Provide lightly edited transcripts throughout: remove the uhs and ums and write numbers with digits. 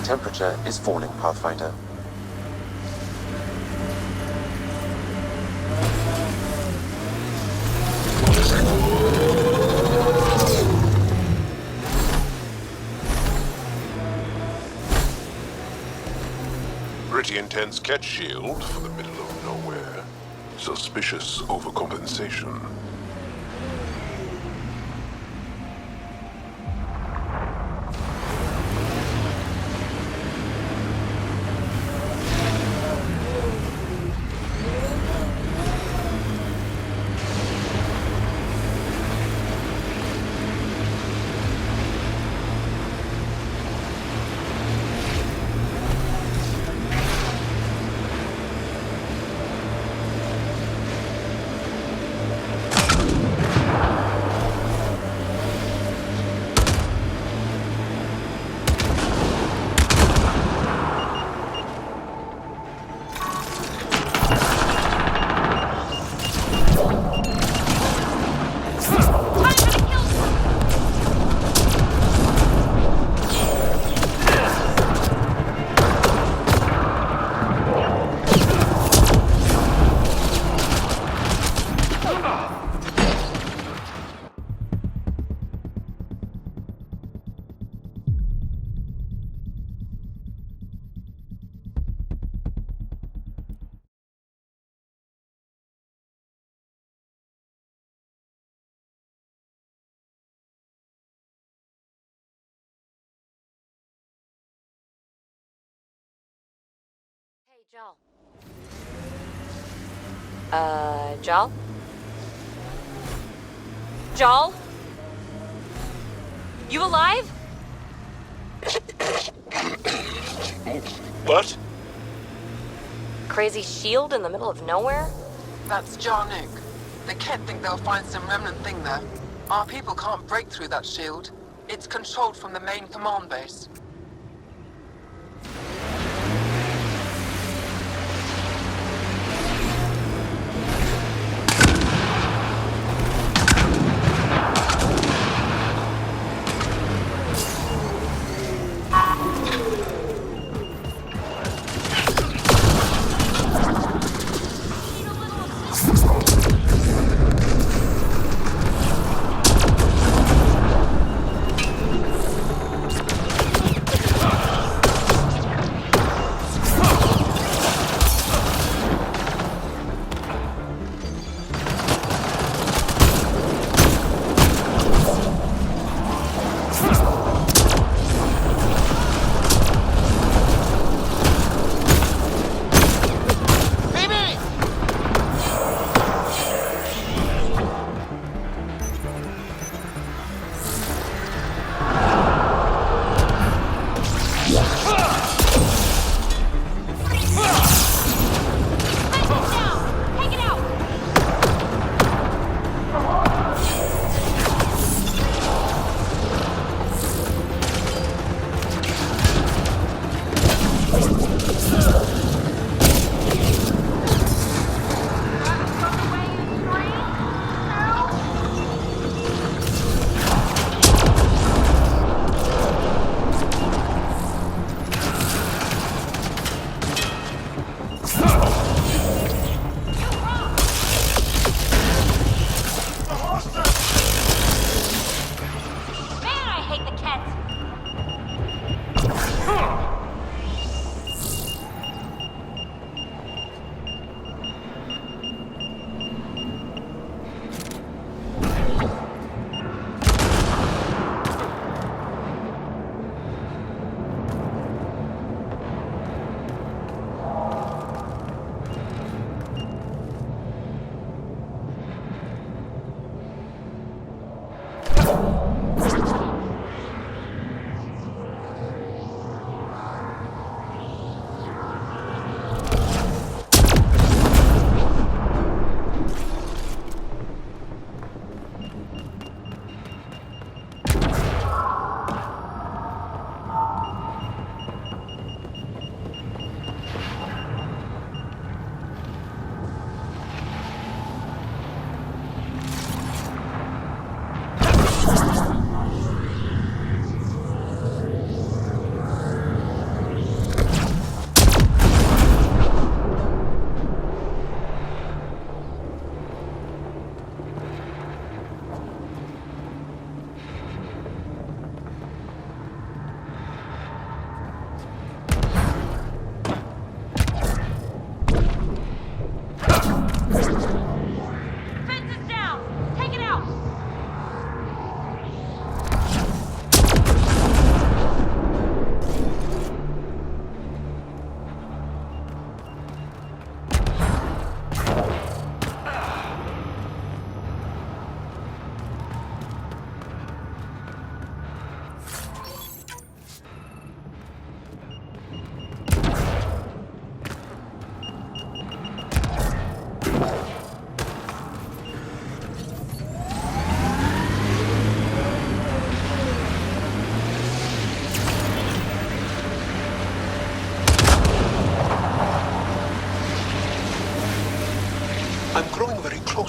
temperature is falling, Pathfinder. Pretty intense catch shield for the middle of nowhere. Suspicious overcompensation. Hey, Joel. Joel? Joel? You alive? What? Crazy shield in the middle of nowhere? That's Jarnook. The Kett think they'll find some remnant thing there. Our people can't break through that shield. It's controlled from the main command base.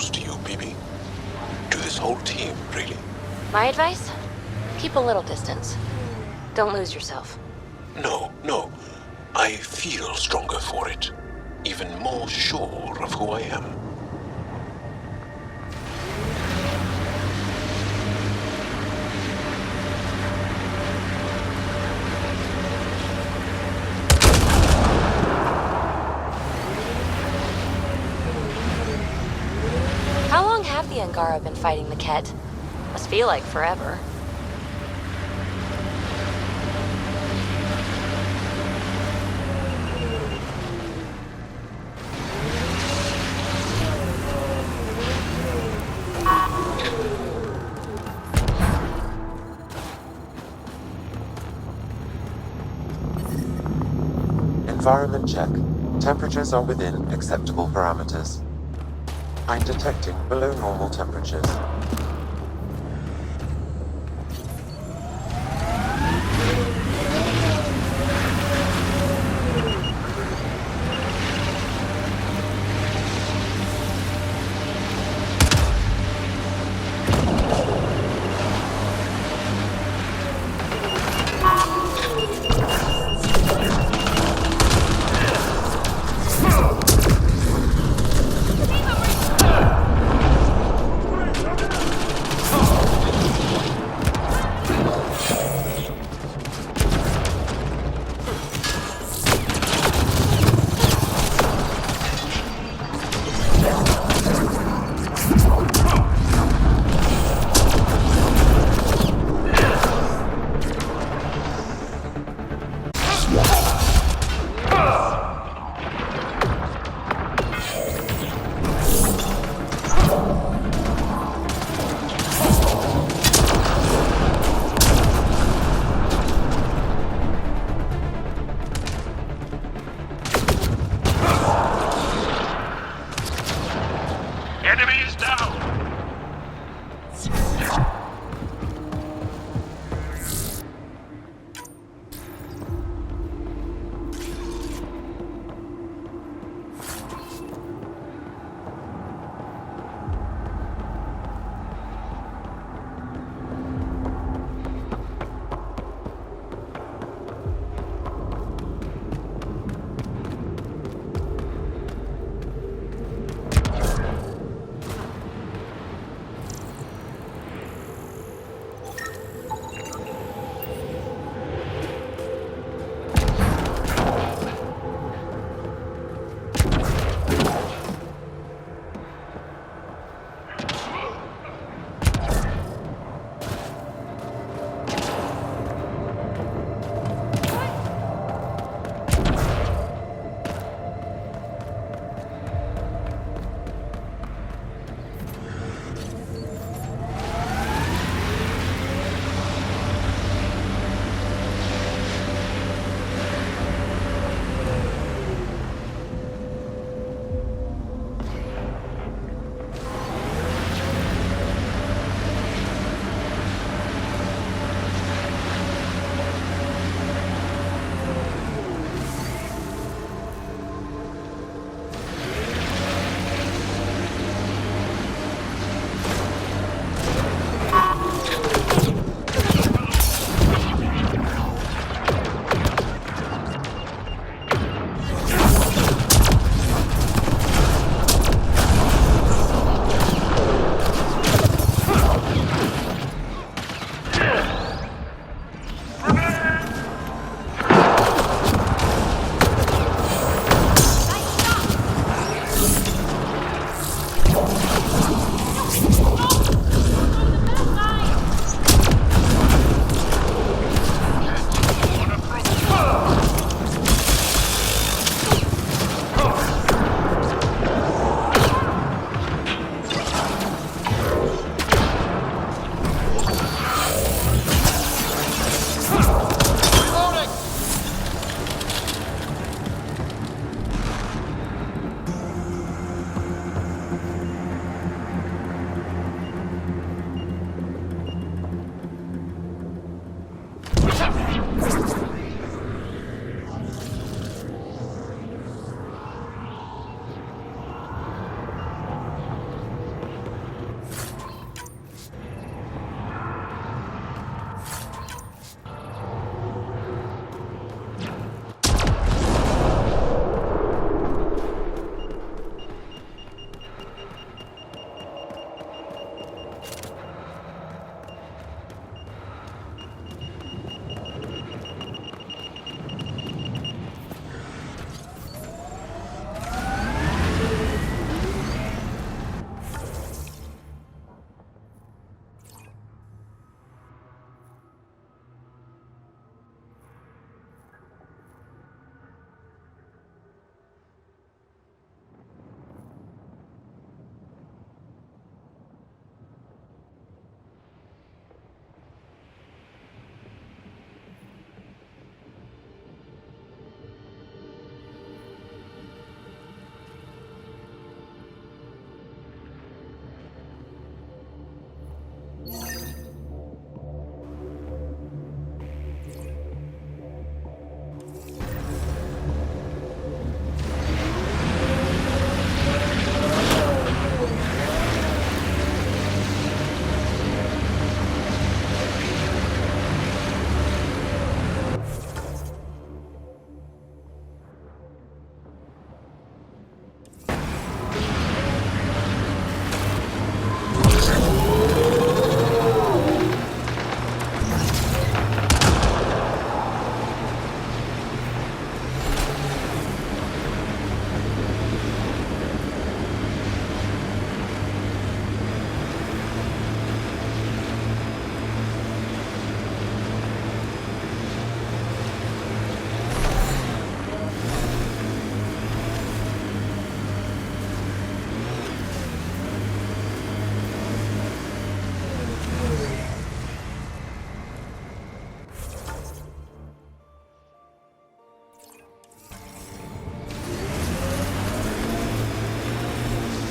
close to you, BB. To this whole team, really. My advice? Keep a little distance. Don't lose yourself. No, no. I feel stronger for it. Even more sure of who I am. How long have the Angara been fighting the Ket? Must feel like forever. Environment check. Temperatures are within acceptable parameters. I'm detecting below normal temperatures.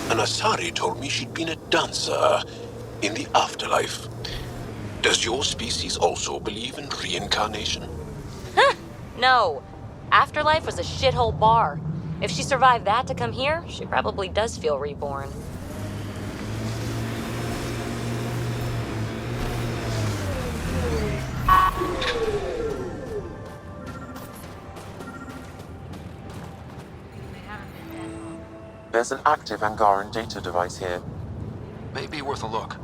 An Asari told me she'd been a dancer in the afterlife. Does your species also believe in reincarnation? No. Afterlife was a shithole bar. If she survived that to come here, she probably does feel reborn. There's an active Angaran data device here. May be worth a look.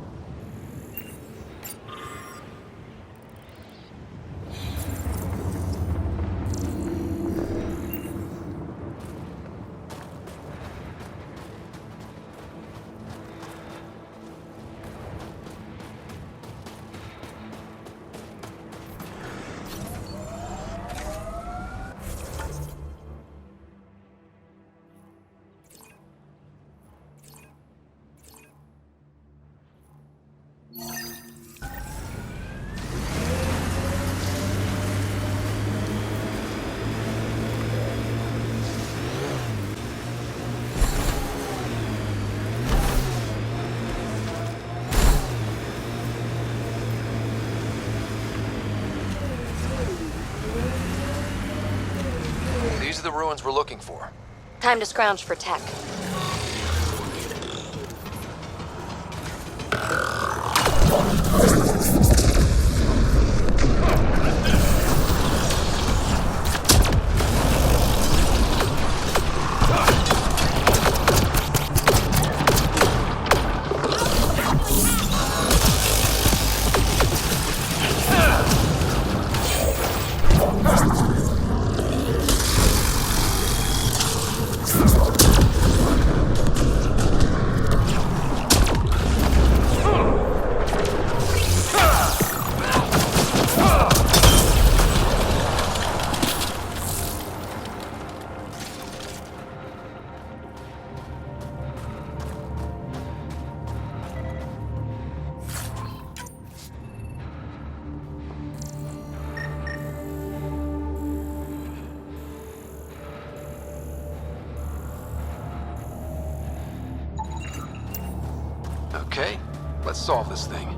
These are the ruins we're looking for. Time to scrounge for tech. Okay, let's solve this thing.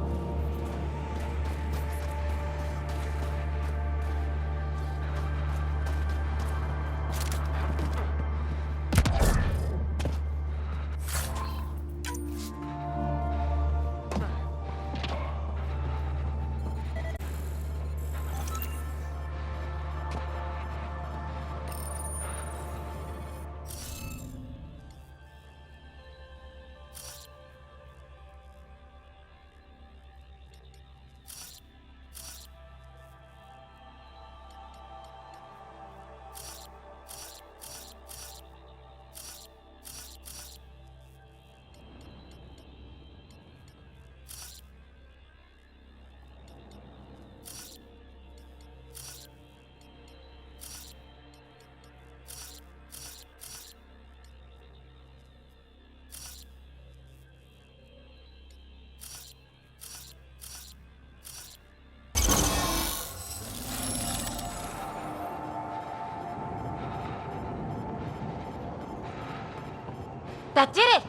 That did it!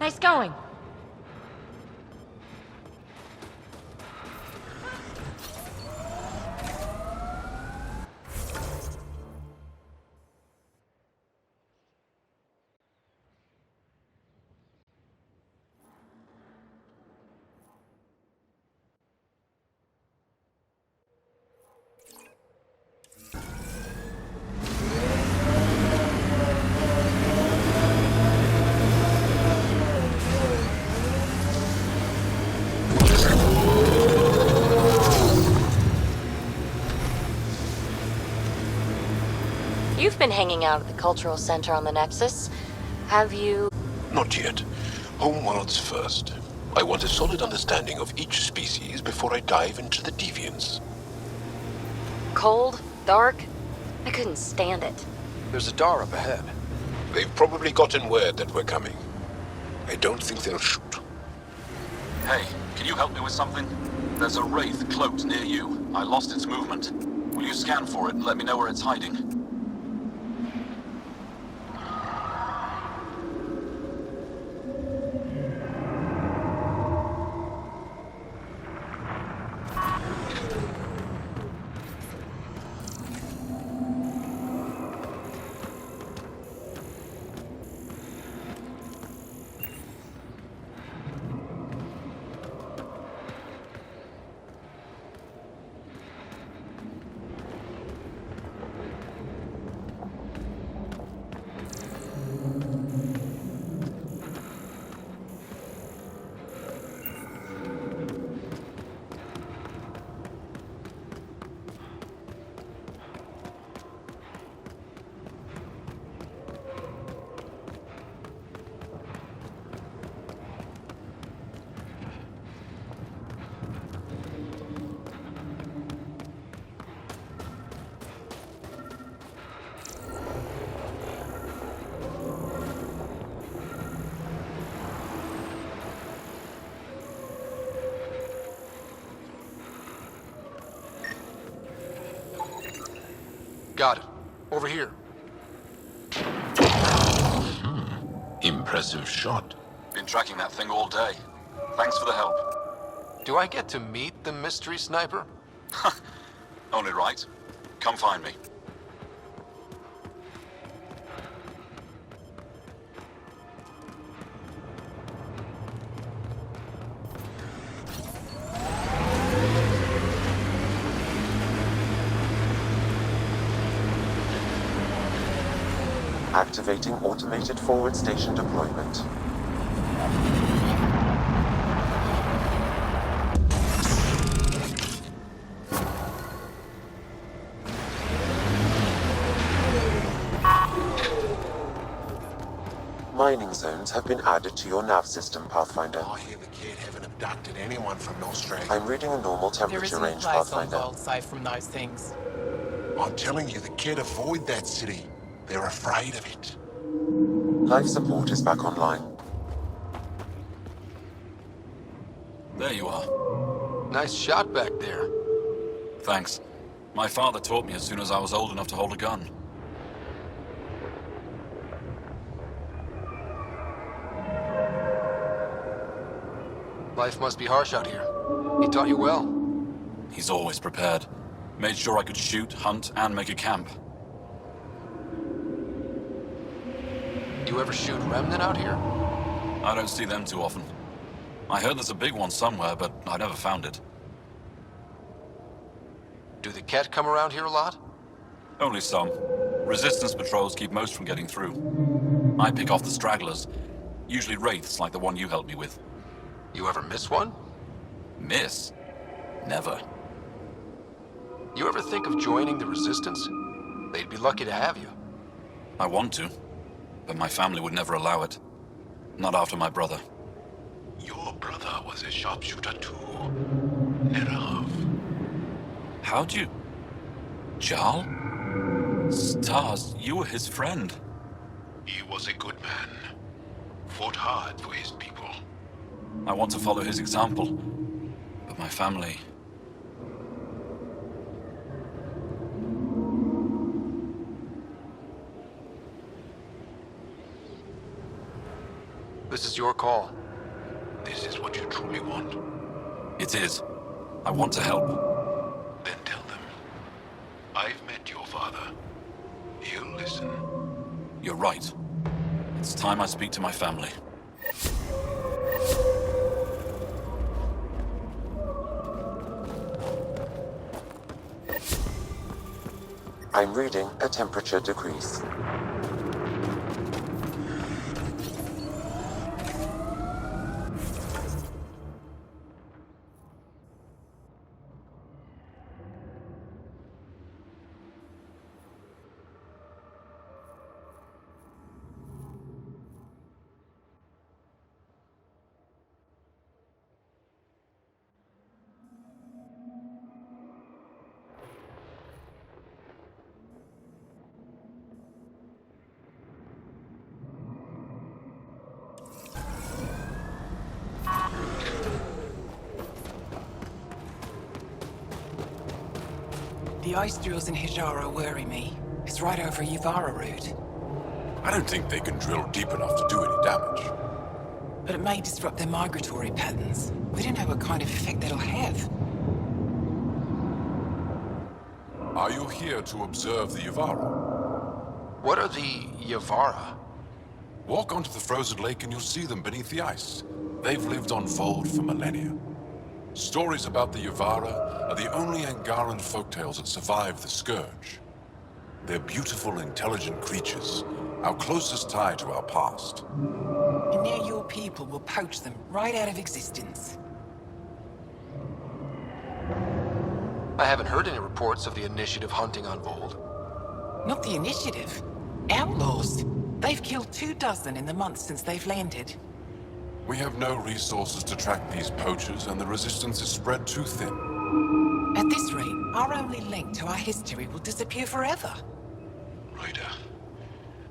Nice going. You've been hanging out at the Cultural Center on the Nexus. Have you... Not yet. Homeworlds first. I want a solid understanding of each species before I dive into the deviants. Cold? Dark? I couldn't stand it. There's a door up ahead. They've probably gotten word that we're coming. I don't think they'll shoot. Hey, can you help me with something? There's a wraith cloaked near you. I lost its movement. Will you scan for it and let me know where it's hiding? over here. Impressive shot. Been tracking that thing all day. Thanks for the help. Do I get to meet the mystery sniper? Only right. Come find me. Activating automated forward station deployment. Mining zones have been added to your nav system, Pathfinder. I hear the kid haven't abducted anyone from Nostrand. I'm reading a normal There temperature isn't a range, place on Pathfinder. Vault safe from those things. I'm telling you, the kid avoid that city. They're afraid of it. Life support is back online. There you are. Nice shot back there. Thanks. My father taught me as soon as I was old enough to hold a gun. Life must be harsh out here. He taught you well. He's always prepared. Made sure I could shoot, hunt, and make a camp. You ever shoot remnant out here? I don't see them too often. I heard there's a big one somewhere, but I never found it. Do the Ket come around here a lot? Only some. Resistance patrols keep most from getting through. I pick off the stragglers. Usually wraiths like the one you helped me with. You ever miss one? Miss? Never. You ever think of joining the Resistance? They'd be lucky to have you. I want to, but my family would never allow it. Not after my brother. Your brother was a sharpshooter too. Nerav. How'd you... Jarl? Stars, you were his friend. He was a good man. Fought hard for his people. I want to follow his example, but my family... This is your call. This is what you truly want. It is. I want to help. Then tell them. I've met your father. He'll listen. You're right. It's time I speak to my family. I'm reading a temperature decrease. The ice drills in Hijara worry me. It's right over Yuvara route. I don't think they can drill deep enough to do any damage. But it may disrupt their migratory patterns. We don't know what kind of effect that'll have. Are you here to observe the Yuvara? What are the Yavara? Walk onto the frozen lake and you'll see them beneath the ice. They've lived on Vold for millennia. Stories about the Yuvara are the only Angaran folktales that survive the Scourge. They're beautiful, intelligent creatures, our closest tie to our past. And now your people will poach them right out of existence. I haven't heard any reports of the Initiative hunting on Vold. Not the Initiative. Outlaws. They've killed 24 in the months since they've landed. We have no resources to track these poachers, and the resistance is spread too thin. At this rate, our only link to our history will disappear forever. Ryder,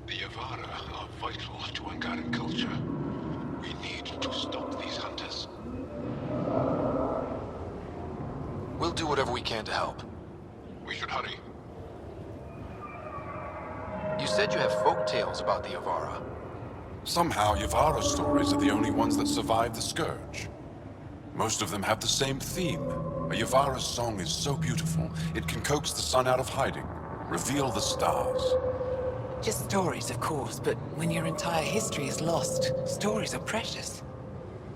the Yavara are vital to Angaran culture. We need to stop these hunters. We'll do whatever we can to help. We should hurry. You said you have folk tales about the Yavara. Somehow, Yavara stories are the only ones that survive the Scourge. Most of them have the same theme. A Yavara's song is so beautiful, it can coax the sun out of hiding, reveal the stars. Just stories, of course, but when your entire history is lost, stories are precious.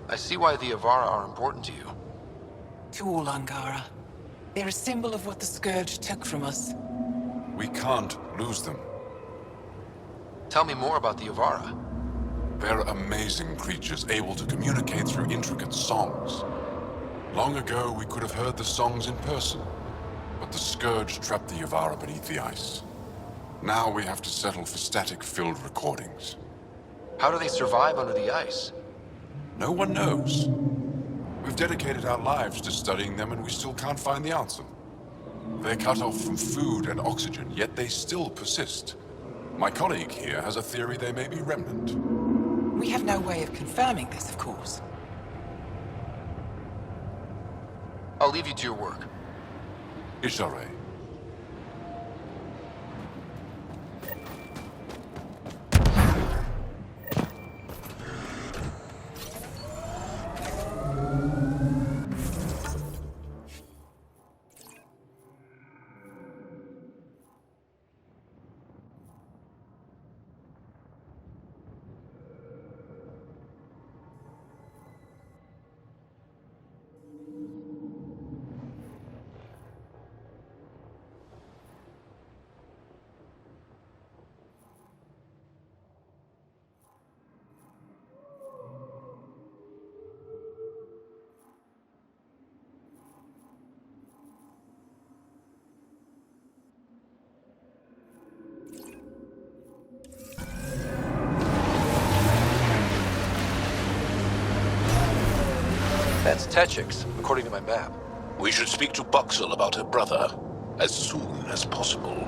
I see why the Yavara are important to you. To all Angara. They're a symbol of what the Scourge took from us. We can't lose them. Tell me more about the Yavara. They're amazing creatures able to communicate through intricate songs. Long ago, we could have heard the songs in person, but the Scourge trapped the Yavara beneath the ice. Now we have to settle for static-filled recordings. How do they survive under the ice? No one knows. We've dedicated our lives to studying them, and we still can't find the answer. They're cut off from food and oxygen, yet they still persist. My colleague here has a theory they may be remnant. We have no way of confirming this, of course. I'll leave you to your work. Ishare. That's Techix, according to my map. We should speak to Buxel about her brother as soon as possible.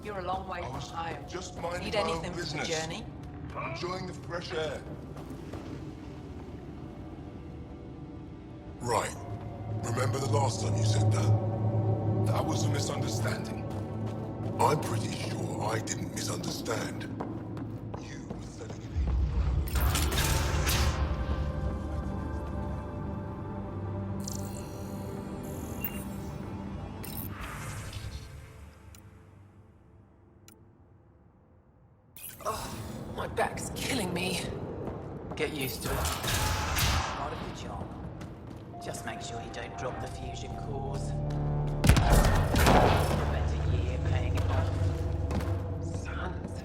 You're a long way I from was home. just minding Need my own anything for the business. journey? Enjoying the fresh air. Right. Remember the last time you said that? That was a misunderstanding. I'm pretty sure I didn't misunderstand. You were selling it. My back's killing me. Get used to it. Part of the job. Just make sure you don't drop the fusion cores. A better year paying it off. Sons.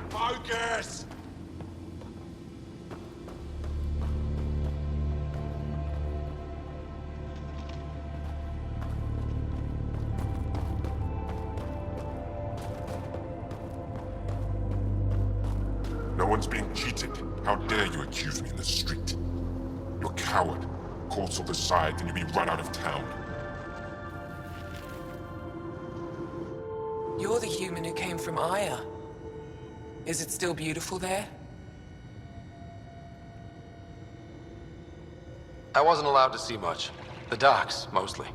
Focus! No one's being cheated. How dare you accuse me in the street? You're a coward. Courts will decide, then you'll be run out of town. You're the human who came from Aya. Is it still beautiful there? I wasn't allowed to see much. The docks, mostly.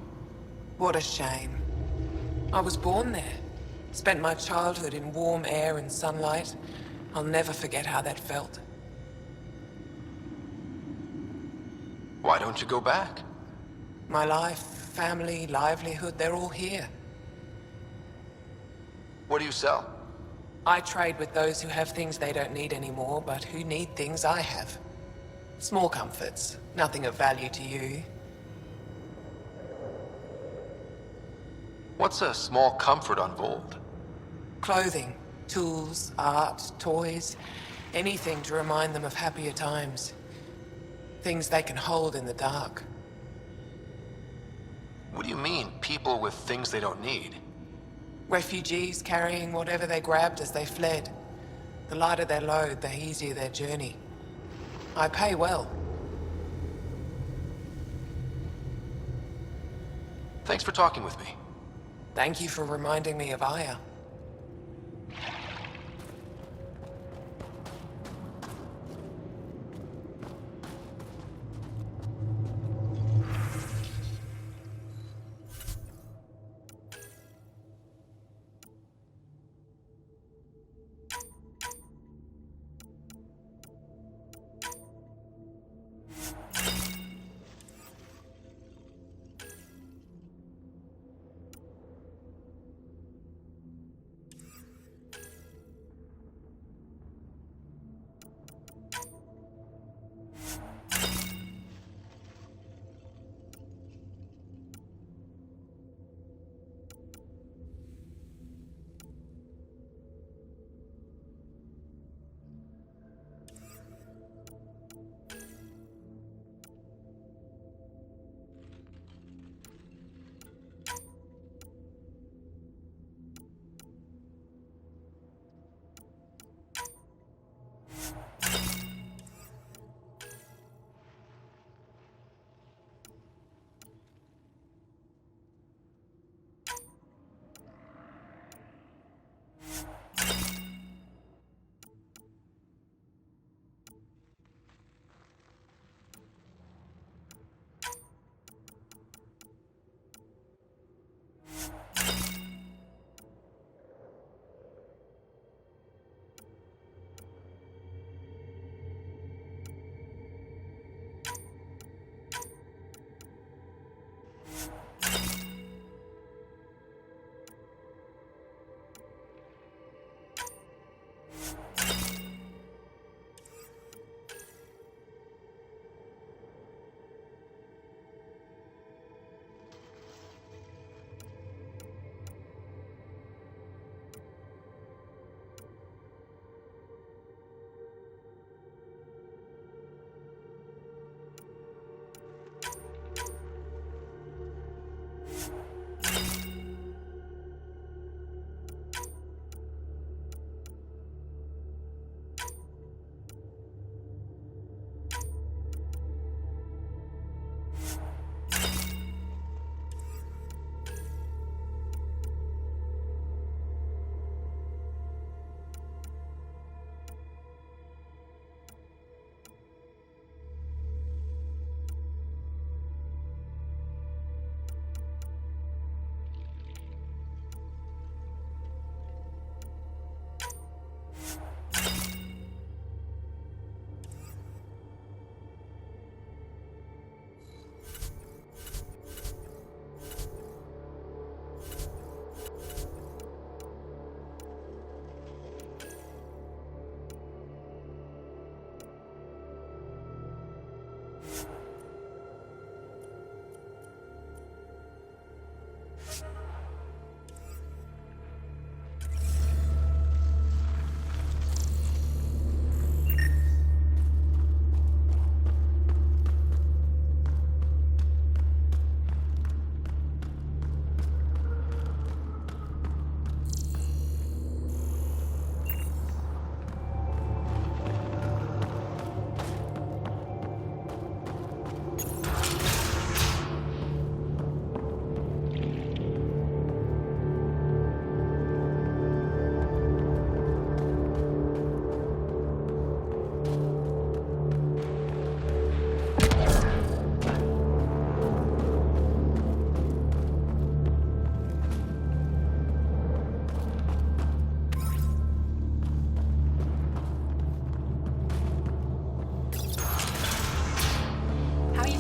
What a shame. I was born there. Spent my childhood in warm air and sunlight. I'll never forget how that felt. Why don't you go back? My life, family, livelihood, they're all here. What do you sell? I trade with those who have things they don't need anymore, but who need things I have. Small comforts, nothing of value to you. What's a small comfort on Vold? Clothing, tools, art, toys, anything to remind them of happier times. Things they can hold in the dark. What do you mean, people with things they don't need? Refugees carrying whatever they grabbed as they fled. The lighter their load, the easier their journey. I pay well. Thanks for talking with me. Thank you for reminding me of Aya.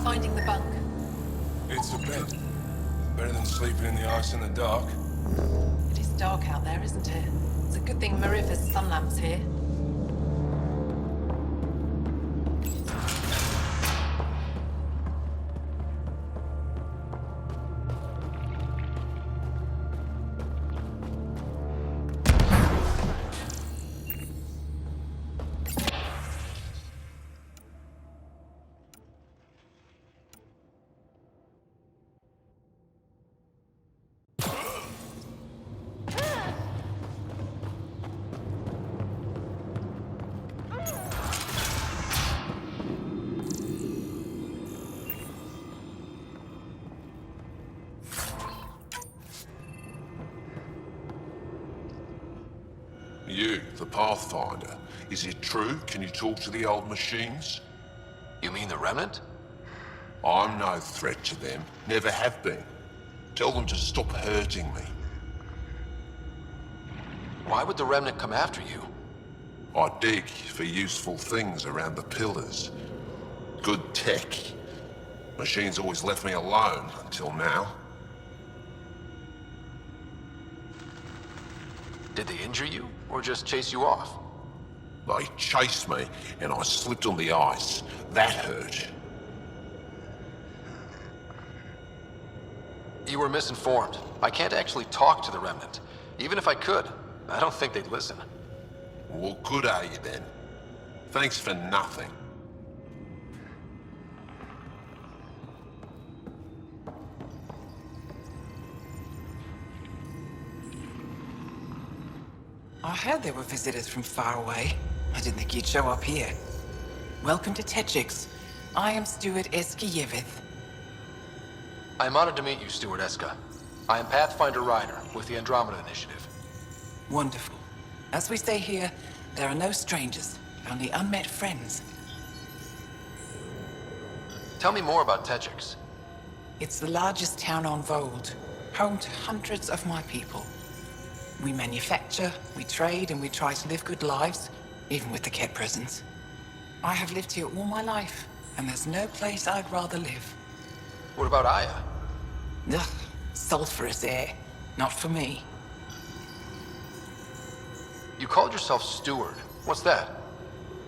Finding the bunk. It's a bed. Better than sleeping in the ice in the dark. It is dark out there, isn't it? It's a good thing Marifa's sun lamp's here. You, the Pathfinder. Is it true? Can you talk to the old machines? You mean the Remnant? I'm no threat to them. Never have been. Tell them to stop hurting me. Why would the Remnant come after you? I dig for useful things around the pillars. Good tech. Machines always left me alone until now. Did they injure you, or just chase you off? They chased me, and I slipped on the ice. That hurt. You were misinformed. I can't actually talk to the Remnant. Even if I could, I don't think they'd listen. Well, good are you then? Thanks for nothing. I heard there were visitors from far away. I didn't think you'd show up here. Welcome to Techix. I am Steward Eskiyevith. I am honored to meet you, Steward Eska. I am Pathfinder Ryder with the Andromeda Initiative. Wonderful. As we say here, there are no strangers, only unmet friends. Tell me more about Techix. It's the largest town on Vold, home to hundreds of my people. We manufacture, we trade, and we try to live good lives, even with the Ket presence. I have lived here all my life, and there's no place I'd rather live. What about Aya? Ugh, sulfurous air. Not for me. You called yourself Steward. What's that?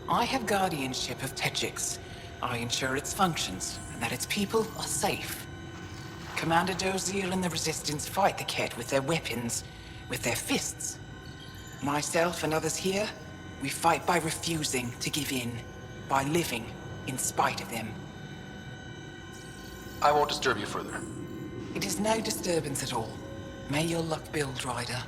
I have guardianship of Techix. I ensure its functions, and that its people are safe. Commander Dozier and the Resistance fight the Ket with their weapons, with their fists. Myself and others here, we fight by refusing to give in, by living in spite of them. I won't disturb you further. It is no disturbance at all. May your luck build, Ryder.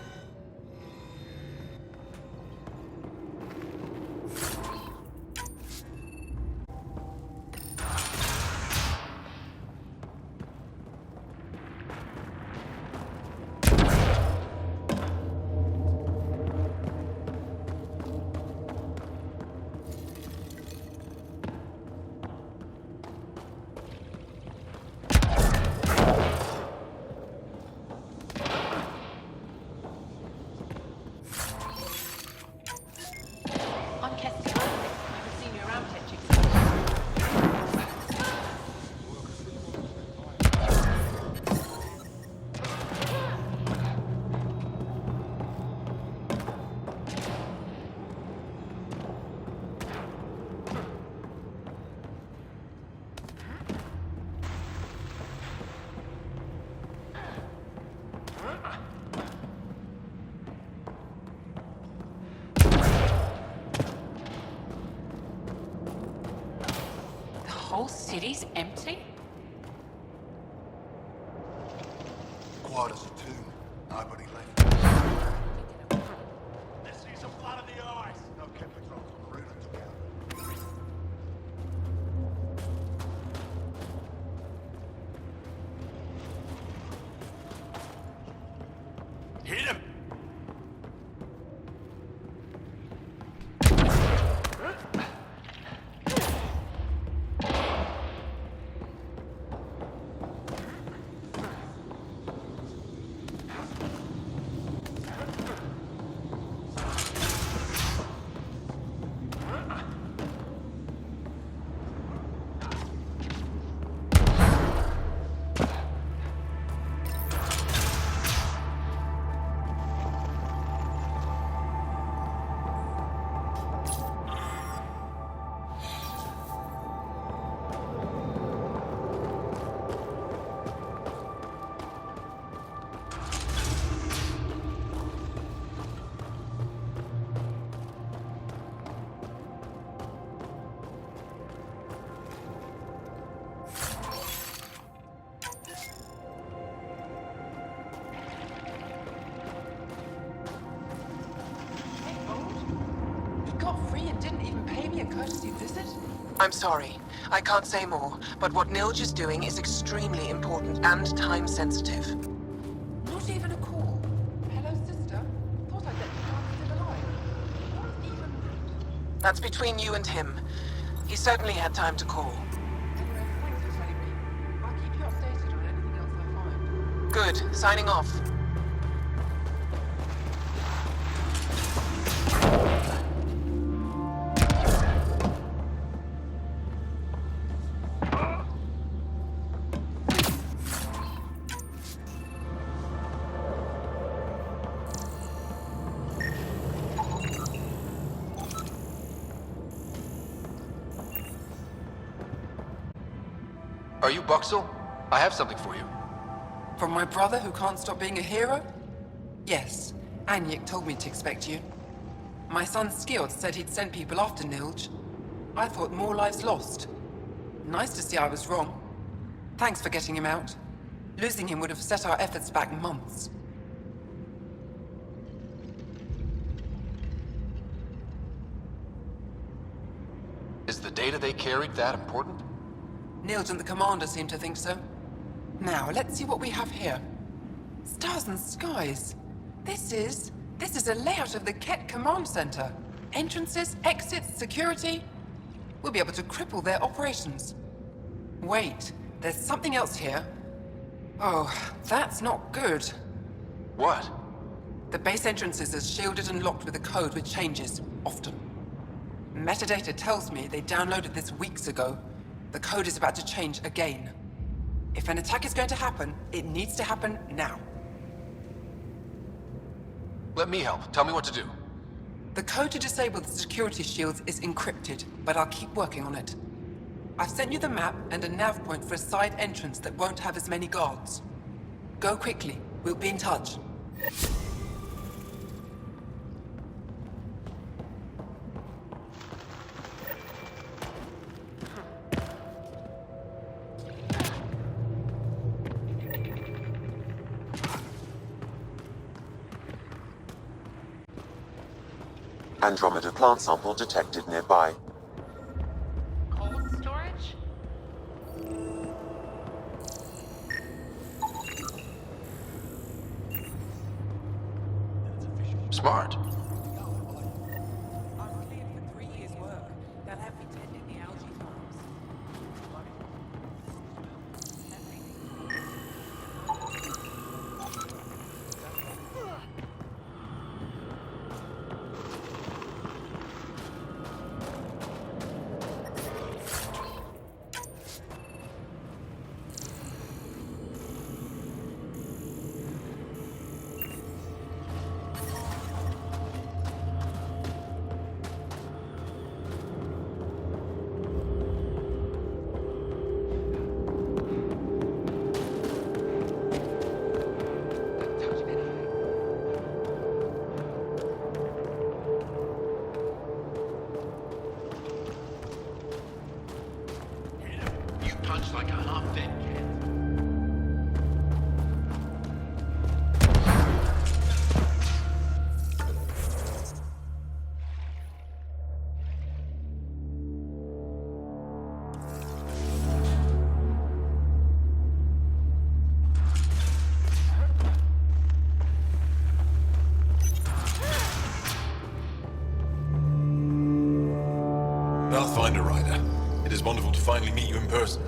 The whole city's empty? Quiet as a tomb. Nobody left. Let's see some blood in the eyes. No Kepler's on the route took out. Hit him! got free and didn't even pay me a courtesy visit? I'm sorry. I can't say more, but what Nilge is doing is extremely important and time-sensitive. Not even a call. Hello, sister. Thought I'd let you know I'm still alive. Not even... That's between you and him. He certainly had time to call. Anyway, thanks for telling me. I'll keep you updated on anything else I find. Good. Signing off. Are you Buxel? I have something for you. From my brother who can't stop being a hero? Yes, Anyek told me to expect you. My son Skjord said he'd send people after Nilge. I thought more lives lost. Nice to see I was wrong. Thanks for getting him out. Losing him would have set our efforts back months. Is the data they carried that important? Nilge and the commander seem to think so. Now, let's see what we have here. Stars and skies. This is a layout of the Ket Command Center. Entrances, exits, security. We'll be able to cripple their operations. Wait, there's something else here. Oh, that's not good. What? The base entrances are shielded and locked with a code which changes, often. Metadata tells me they downloaded this weeks ago. The code is about to change again. If an attack is going to happen, it needs to happen now. Let me help. Tell me what to do. The code to disable the security shields is encrypted, but I'll keep working on it. I've sent you the map and a nav point for a side entrance that won't have as many guards. Go quickly. We'll be in touch. Andromeda plant sample detected nearby. Cold storage? Smart. I've cleared for 3 years' work. They'll have me tending the algae farms. You punched like a half-dead cat. Pathfinder Rider, it is wonderful to finally meet you in person.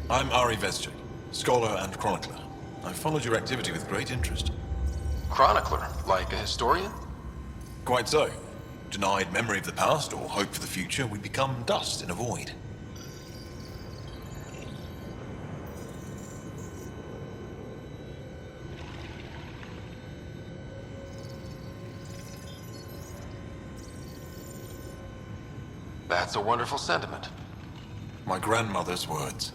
I'm Ari Vesjik, scholar and chronicler. I've followed your activity with great interest. Chronicler? Like a historian? Quite so. Denied memory of the past or hope for the future, we become dust in a void. That's a wonderful sentiment. My grandmother's words.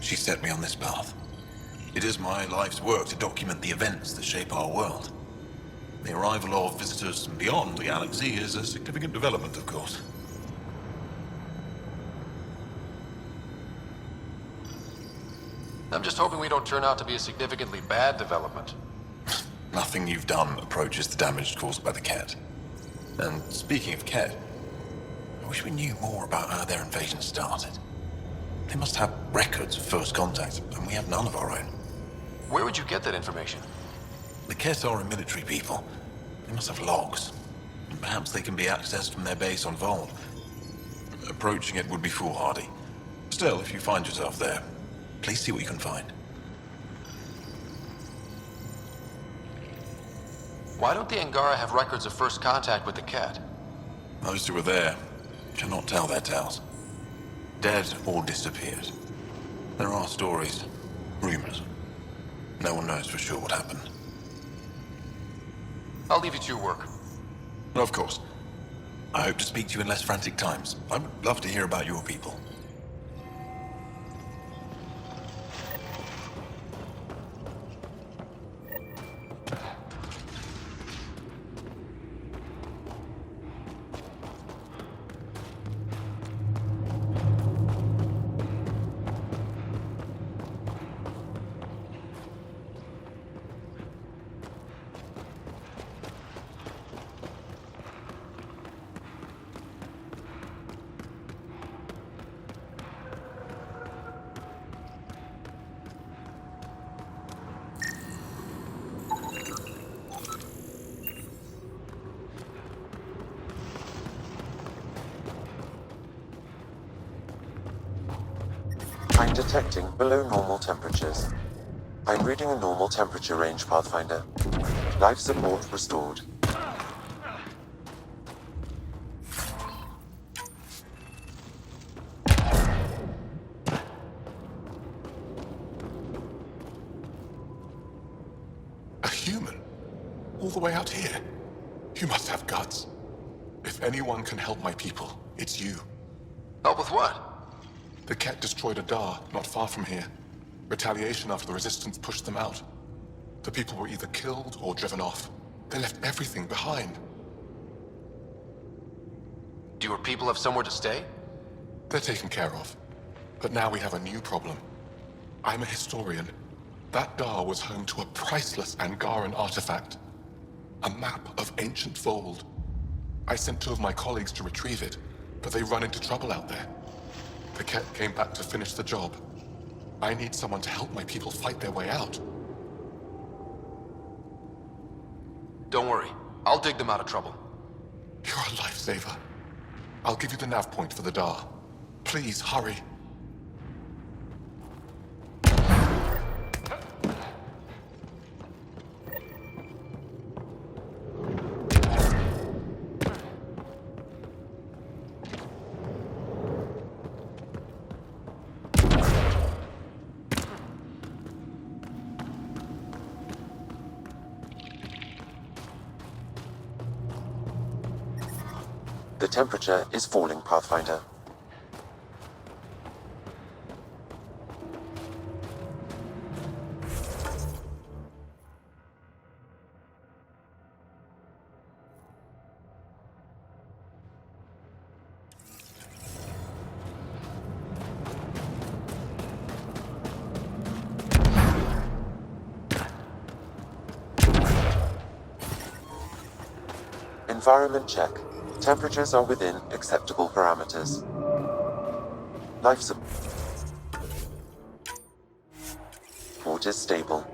She set me on this path. It is my life's work to document the events that shape our world. The arrival of visitors from beyond the galaxy is a significant development, of course. I'm just hoping we don't turn out to be a significantly bad development. Nothing you've done approaches the damage caused by the cat. And speaking of Ket, I wish we knew more about how their invasion started. They must have records of first contact, and we have none of our own. Where would you get that information? The Ket are a military people. They must have logs. And perhaps they can be accessed from their base on Vold. Approaching it would be foolhardy. Still, if you find yourself there, please see what you can find. Why don't the Angara have records of first contact with the Ket? Those who were there cannot tell their tales. Dead or disappeared. There are stories, rumors. No one knows for sure what happened. I'll leave you to your work. Of course. I hope to speak to you in less frantic times. I would love to hear about your people. I'm detecting below normal temperatures. I'm reading a normal temperature range, Pathfinder. Life support restored. A human? All the way out here? You must have guts. If anyone can help my people, it's you. Help with what? The Ket destroyed a Dar not far from here. Retaliation after the Resistance pushed them out. The people were either killed or driven off. They left everything behind. Do your people have somewhere to stay? They're taken care of. But now we have a new problem. I'm a historian. That Dar was home to a priceless Angaran artifact. A map of ancient Vold. I sent 2 of my colleagues to retrieve it, but they run into trouble out there. The Ket came back to finish the job. I need someone to help my people fight their way out. Don't worry. I'll dig them out of trouble. You're a lifesaver. I'll give you the nav point for the Dar. Please, hurry. The temperature is falling, Pathfinder. Environment check. Temperatures are within acceptable parameters. Life support is stable.